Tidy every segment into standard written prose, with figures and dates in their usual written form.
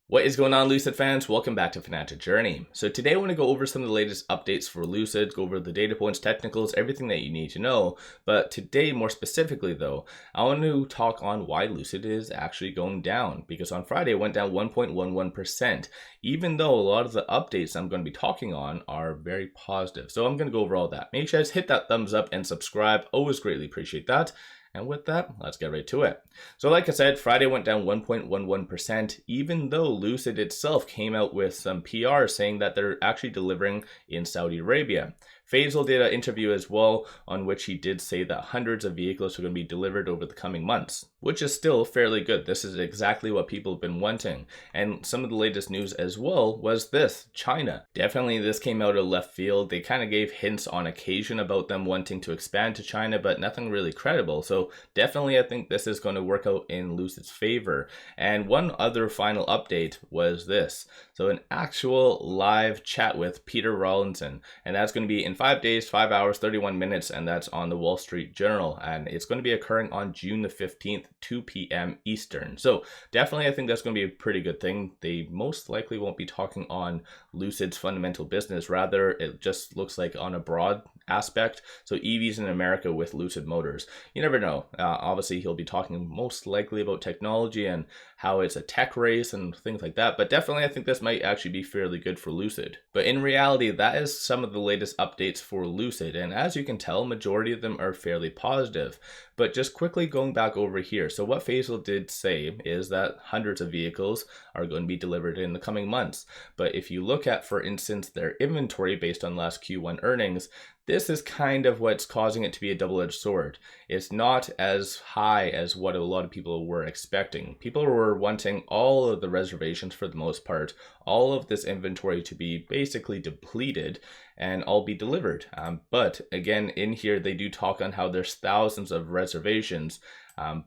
What is going on, Lucid fans? Welcome back to Financial Journey. So today I want to go over some of the latest updates for Lucid, go over the data points, technicals, everything that you need to know. But today, more specifically though, I want to talk on why Lucid is actually going down, because on Friday it went down 1.11%, even though a lot of the updates I'm going to be talking on are very positive. So I'm going to go over all that. Make sure you guys hit that thumbs up and subscribe. Always greatly appreciate that. And with that, let's get right to it. So like I said, Friday went down 1.11%, even though Lucid itself came out with some PR saying that they're actually delivering in Saudi Arabia. Faisal did an interview as well, on which he did say that hundreds of vehicles are going to be delivered over the coming months, which is still fairly good. This is exactly what people have been wanting. And some of the latest news as well was this: China. Definitely this came out of left field. They kind of gave hints on occasion about them wanting to expand to China, but nothing really credible. So definitely I think this is going to work out in Lucid's favor. And one other final update was this. So an actual live chat with Peter Rawlinson, and that's going to be in 5 days, 5 hours, 31 minutes, and that's on the Wall Street Journal, and it's going to be occurring on June the 15th, 2 p.m. Eastern. So definitely I think that's going to be a pretty good thing. They most likely won't be talking on Lucid's fundamental business, rather it just looks like on a broad aspect. So EVs in America with Lucid Motors. You never know. Obviously he'll be talking most likely about technology and how it's a tech race and things like that, but definitely I think this might actually be fairly good for Lucid. But in reality, that is some of the latest updates for Lucid, and as you can tell, majority of them are fairly positive. But just quickly going back over here, so what Faisal did say is that hundreds of vehicles are going to be delivered in the coming months. But if you look at, for instance, their inventory based on last Q1 earnings, this is kind of what's causing it to be a double-edged sword. It's not as high as what a lot of people were expecting. People were wanting all of the reservations, for the most part, all of this inventory to be basically depleted and all be delivered. But again, in here, they do talk on how there's thousands of reservations,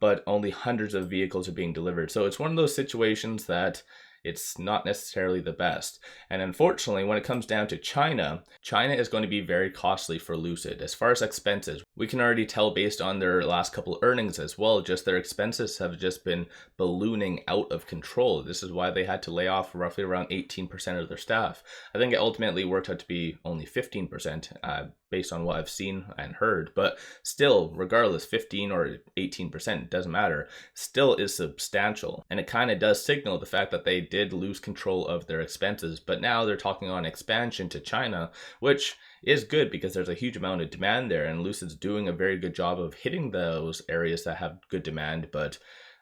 but only hundreds of vehicles are being delivered. So it's one of those situations that it's not necessarily the best. And unfortunately, when it comes down to China, China is going to be very costly for Lucid. As far as expenses, we can already tell based on their last couple earnings as well, just their expenses have just been ballooning out of control. This is why they had to lay off roughly around 18% of their staff. I think it ultimately worked out to be only 15%, based on what I've seen and heard, but still, regardless, 15 or 18%, doesn't matter, still is substantial. And it kind of does signal the fact that they did lose control of their expenses, but now they're talking on expansion to China, which is good because there's a huge amount of demand there, and Lucid's doing a very good job of hitting those areas that have good demand. But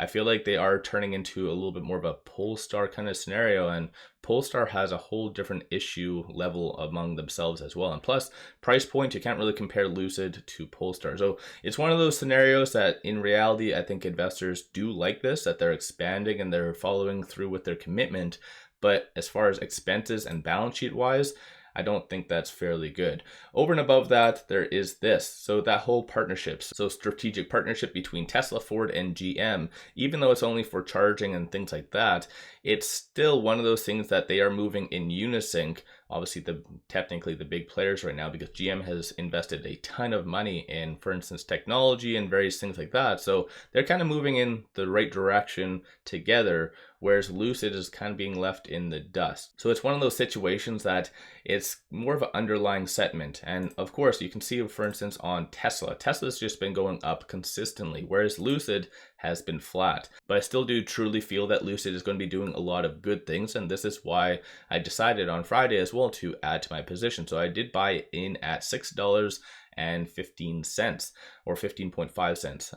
I feel like they are turning into a little bit more of a Polestar kind of scenario, and Polestar has a whole different issue level among themselves as well. And plus, price point, you can't really compare Lucid to Polestar. So it's one of those scenarios that in reality, I think investors do like this, that they're expanding and they're following through with their commitment. But as far as expenses and balance sheet wise, I don't think that's fairly good. Over and above that, there is this. So that whole partnership, so strategic partnership between Tesla, Ford, and GM, even though it's only for charging and things like that, it's still one of those things that they are moving in unison. Obviously, technically the big players right now, because GM has invested a ton of money in, for instance, technology and various things like that. So they're kind of moving in the right direction together, whereas Lucid is kind of being left in the dust. So it's one of those situations that it's more of an underlying sentiment. And of course, you can see, for instance, on Tesla. Tesla's just been going up consistently, whereas Lucid has been flat. But I still do truly feel that Lucid is going to be doing a lot of good things, and this is why I decided on Friday as well to add to my position. So I did buy in at $6.15 or 15.5 cents.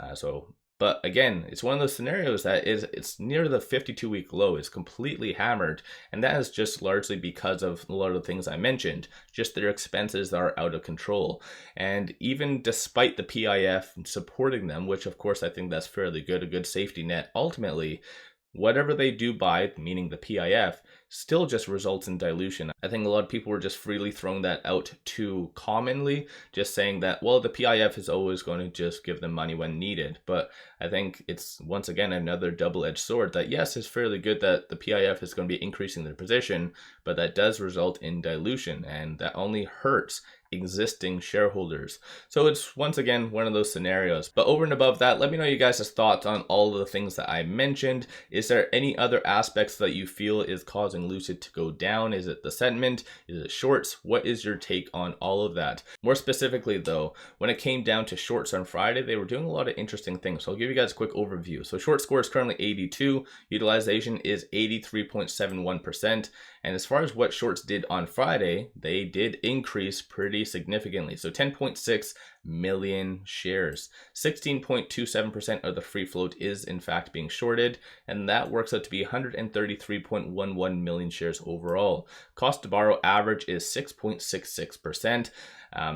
But again, it's one of those scenarios that it's near the 52-week low. It's completely hammered, and that is just largely because of a lot of the things I mentioned. Just their expenses are out of control. And even despite the PIF supporting them, which of course I think that's fairly good, a good safety net, ultimately, whatever they do buy, meaning the PIF, still just results in dilution. I think a lot of people were just freely throwing that out too commonly, just saying that, well, the PIF is always going to just give them money when needed. But I think it's, once again, another double-edged sword that, yes, it's fairly good that the PIF is going to be increasing their position, but that does result in dilution, and that only hurts existing shareholders. So it's once again one of those scenarios. But over and above that, let me know you guys' thoughts on all of the things that I mentioned. Is there any other aspects that you feel is causing Lucid to go down? Is it the sentiment? Is it shorts? What is your take on all of that? More specifically though, when it came down to shorts on Friday, they were doing a lot of interesting things. So I'll give you guys a quick overview. So short score is currently 82, utilization is 83.71%. And as far as what shorts did on Friday, they did increase pretty significantly. So 10.6 million shares. 16.27% of the free float is in fact being shorted, and that works out to be 133.11 million shares overall. Cost to borrow average is 6.66%.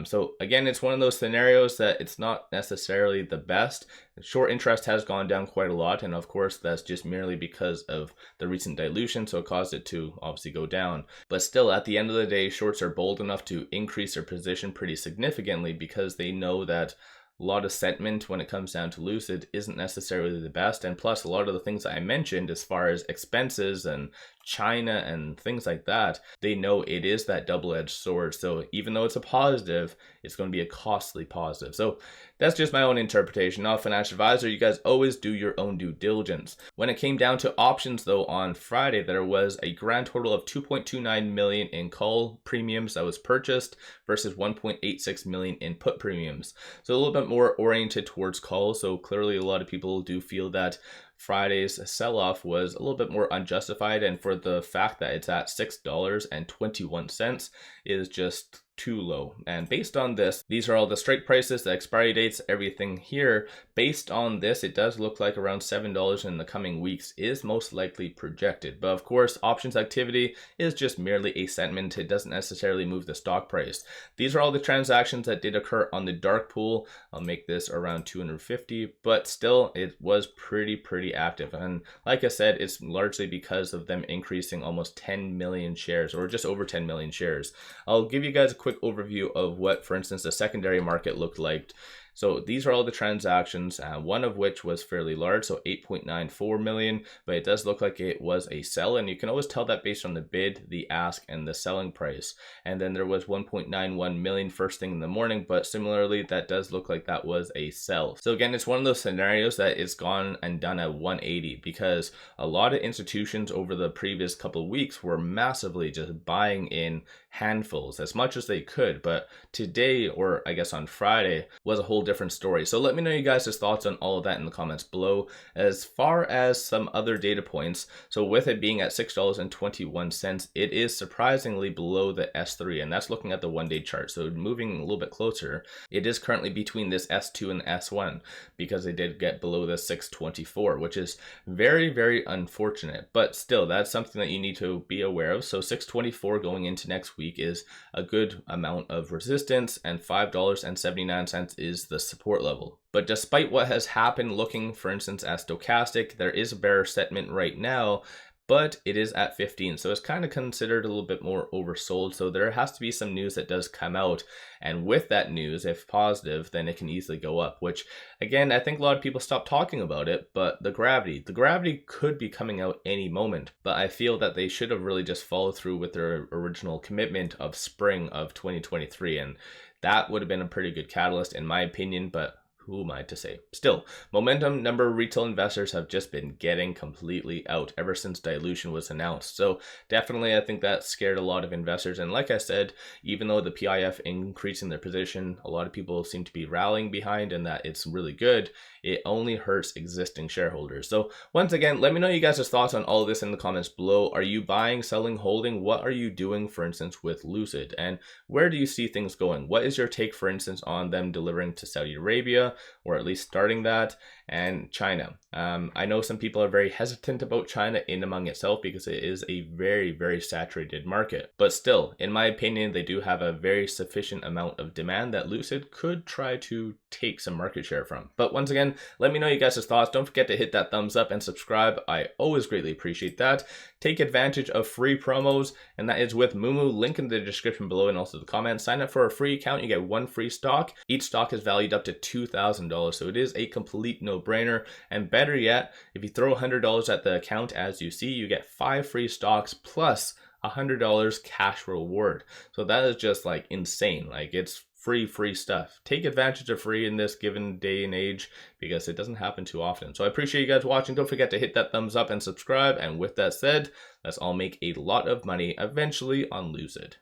So again, it's one of those scenarios that it's not necessarily the best. Short interest has gone down quite a lot, and of course that's just merely because of the recent dilution, so it caused it to obviously go down. But still, at the end of the day, shorts are bold enough to increase their position pretty significantly because they know that a lot of sentiment when it comes down to Lucid isn't necessarily the best, and plus a lot of the things that I mentioned as far as expenses and China and things like that, they know it is that double-edged sword. So even though it's a positive, it's going to be a costly positive. So that's just my own interpretation, not a financial advisor. You guys always do your own due diligence. When it came down to options though, on Friday, there was a grand total of 2.29 million in call premiums that was purchased versus 1.86 million in put premiums. So a little bit more oriented towards calls. So clearly a lot of people do feel that Friday's sell-off was a little bit more unjustified, and for the fact that it's at $6.21 is just too low. And based on this, these are all the strike prices, the expiry dates, everything here. Based on this, it does look like around $7 in the coming weeks is most likely projected. But of course, options activity is just merely a sentiment. It doesn't necessarily move the stock price. These are all the transactions that did occur on the dark pool. I'll make this around 250, but still it was pretty active. And like I said, it's largely because of them increasing almost 10 million shares, or just over 10 million shares. I'll give you guys a quick overview of what, for instance, the secondary market looked like. So these are all the transactions, one of which was fairly large, so 8.94 million, but it does look like it was a sell, and you can always tell that based on the bid, the ask, and the selling price. And then there was 1.91 million first thing in the morning, but similarly, that does look like that was a sell. So again, it's one of those scenarios that it's gone and done at 180, because a lot of institutions over the previous couple of weeks were massively just buying in handfuls as much as they could. But today, or I guess on Friday, was a whole different story. So let me know you guys' thoughts on all of that in the comments below. As far as some other data points, so with it being at $6.21, it is surprisingly below the S3, and that's looking at the one-day chart. So moving a little bit closer, it is currently between this S2 and S1 because they did get below the 624, which is very unfortunate. But still, that's something that you need to be aware of. So 624 going into next week is a good amount of resistance, and $5.79 is the support level. But despite what has happened, looking for instance at stochastic, there is a bearish sentiment right now, but it is at 15, so it's kind of considered a little bit more oversold. So there has to be some news that does come out, and with that news, if positive, then it can easily go up, which again, I think a lot of people stop talking about it. But the gravity could be coming out any moment, but I feel that they should have really just followed through with their original commitment of spring of 2023, and that would have been a pretty good catalyst in my opinion. But who am I to say? Still, momentum number of retail investors have just been getting completely out ever since dilution was announced. So definitely, I think that scared a lot of investors. And like I said, even though the PIF increasing their position, a lot of people seem to be rallying behind and that it's really good, it only hurts existing shareholders. So once again, let me know you guys' thoughts on all of this in the comments below. Are you buying, selling, holding? What are you doing, for instance, with Lucid? And where do you see things going? What is your take, for instance, on them delivering to Saudi Arabia, or at least starting that, and China? I know some people are very hesitant about China in among itself because it is a very saturated market. But still, in my opinion, they do have a very sufficient amount of demand that Lucid could try to take some market share from. But once again, let me know you guys' thoughts. Don't forget to hit that thumbs up and subscribe. I always greatly appreciate that. Take advantage of free promos, and that is with Moomoo. Link in the description below and also the comments. Sign up for a free account. You get one free stock. Each stock is valued up to $2,000, so it is a complete no-brainer. And better yet, if you throw $100 at the account, as you see, you get 5 free stocks plus $100 cash reward. So that is just like insane. Like it's free stuff. Take advantage of free in this given day and age because it doesn't happen too often. So I appreciate you guys watching. Don't forget to hit that thumbs up and subscribe. And with that said, let's all make a lot of money eventually on Lucid.